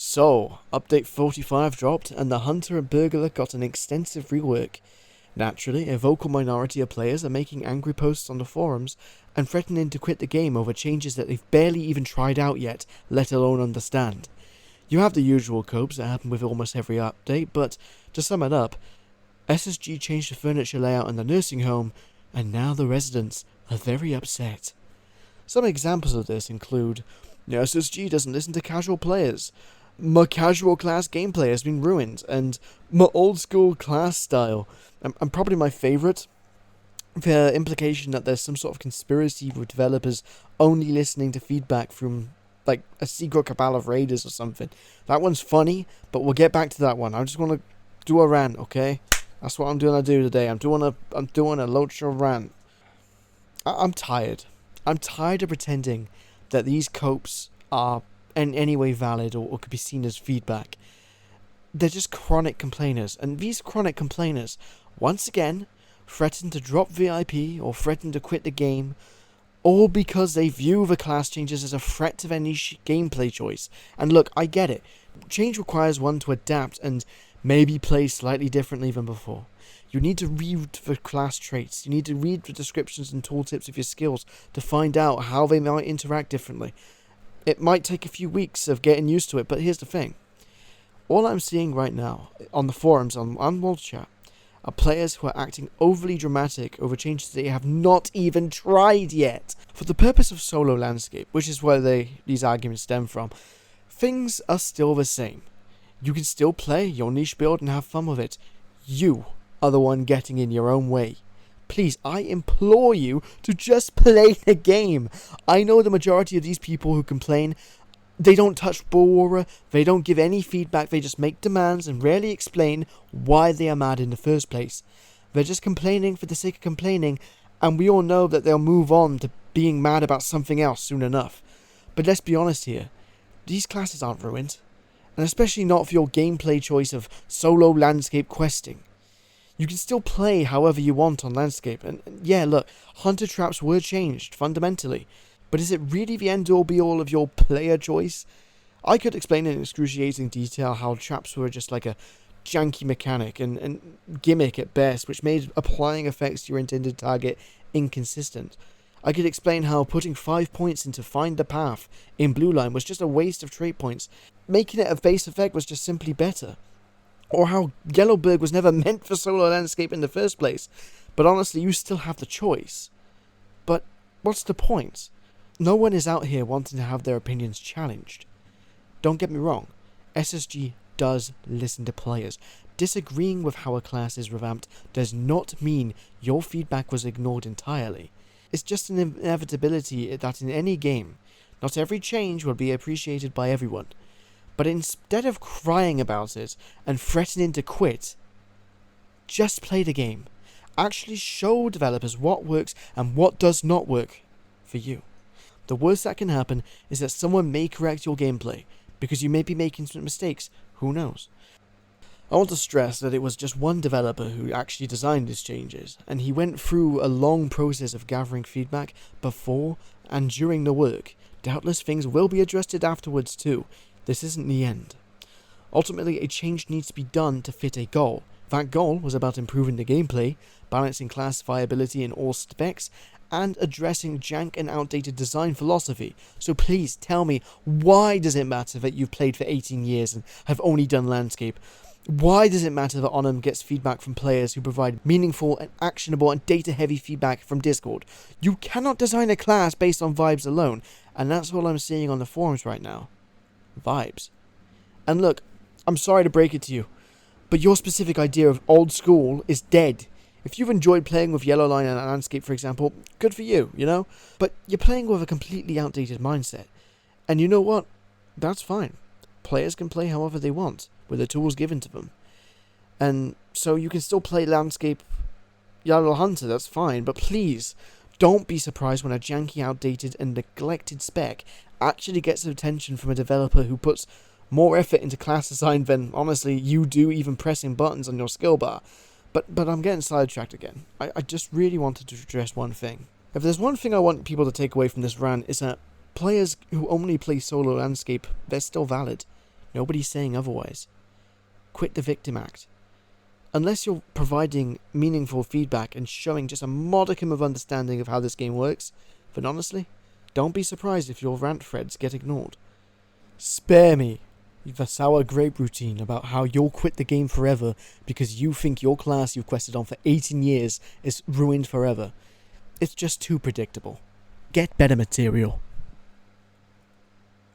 So, update 45 dropped, and the Hunter and Burglar got an extensive rework. Naturally, a vocal minority of players are making angry posts on the forums and threatening to quit the game over changes that they've barely even tried out yet, let alone understand. You have the usual copes that happen with almost every update, but to sum it up, SSG changed the furniture layout in the nursing home, and now the residents are very upset. Some examples of this include, SSG doesn't listen to casual players, my casual class gameplay has been ruined, and my old school class style. And probably my favourite, the implication that there's some sort of conspiracy with developers only listening to feedback from like a secret cabal of raiders or something. That one's funny, but we'll get back to that one. I just want to do a rant, okay? That's what I'm going to do today. I'm doing a Locha rant. I'm tired. I'm tired of pretending that these copes are in any way valid or could be seen as feedback. They're just chronic complainers, and these chronic complainers, once again, threaten to drop VIP or threaten to quit the game, all because they view the class changes as a threat to their niche gameplay choice. And look, I get it. Change requires one to adapt and maybe play slightly differently than before. You need to read the class traits, you need to read the descriptions and tooltips of your skills to find out how they might interact differently. It might take a few weeks of getting used to it, but here's the thing. All I'm seeing right now on the forums, on World Chat, are players who are acting overly dramatic over changes they have not even tried yet. For the purpose of solo landscape, which is where these arguments stem from, things are still the same. You can still play your niche build and have fun with it. You are the one getting in your own way. Please, I implore you to just play the game. I know the majority of these people who complain, they don't touch Bora, they don't give any feedback, they just make demands and rarely explain why they are mad in the first place. They're just complaining for the sake of complaining, and we all know that they'll move on to being mad about something else soon enough. But let's be honest here, these classes aren't ruined, and especially not for your gameplay choice of solo landscape questing. You can still play however you want on landscape, and yeah, look, hunter traps were changed fundamentally, but is it really the end-all be-all of your player choice? I could explain in excruciating detail how traps were just like a janky mechanic and gimmick at best, which made applying effects to your intended target inconsistent. I could explain how putting 5 points into Find the Path in Blue Line was just a waste of trait points, making it a base effect was just simply better. Or how Yellowberg was never meant for solo landscape in the first place. But honestly, you still have the choice. But what's the point? No one is out here wanting to have their opinions challenged. Don't get me wrong, SSG does listen to players. Disagreeing with how a class is revamped does not mean your feedback was ignored entirely. It's just an inevitability that in any game, not every change will be appreciated by everyone. But instead of crying about it and threatening to quit, just play the game. Actually show developers what works and what does not work for you. The worst that can happen is that someone may correct your gameplay, because you may be making some mistakes, who knows. I want to stress that it was just one developer who actually designed these changes, and he went through a long process of gathering feedback before and during the work. Doubtless things will be adjusted afterwards too. This isn't the end. Ultimately, a change needs to be done to fit a goal. That goal was about improving the gameplay, balancing class viability in all specs, and addressing jank and outdated design philosophy. So please tell me, why does it matter that you've played for 18 years and have only done landscape? Why does it matter that Onum gets feedback from players who provide meaningful and actionable and data-heavy feedback from Discord? You cannot design a class based on vibes alone, and that's all I'm seeing on the forums right now. Vibes. And look, I'm sorry to break it to you, but your specific idea of old school is dead. If you've enjoyed playing with Yellow Line and Landscape, for example, good for you, But you're playing with a completely outdated mindset. And you know what? That's fine. Players can play however they want, with the tools given to them. And so you can still play Landscape Yellow Hunter, that's fine, but please, don't be surprised when a janky, outdated, and neglected spec actually gets attention from a developer who puts more effort into class design than, honestly, you do even pressing buttons on your skill bar. But I'm getting sidetracked again. I just really wanted to address one thing. If there's one thing I want people to take away from this rant, is that players who only play solo landscape, they're still valid. Nobody's saying otherwise. Quit the victim act. Unless you're providing meaningful feedback and showing just a modicum of understanding of how this game works, but honestly, don't be surprised if your rant threads get ignored. Spare me the sour grape routine about how you'll quit the game forever because you think your class you've quested on for 18 years is ruined forever. It's just too predictable. Get better material.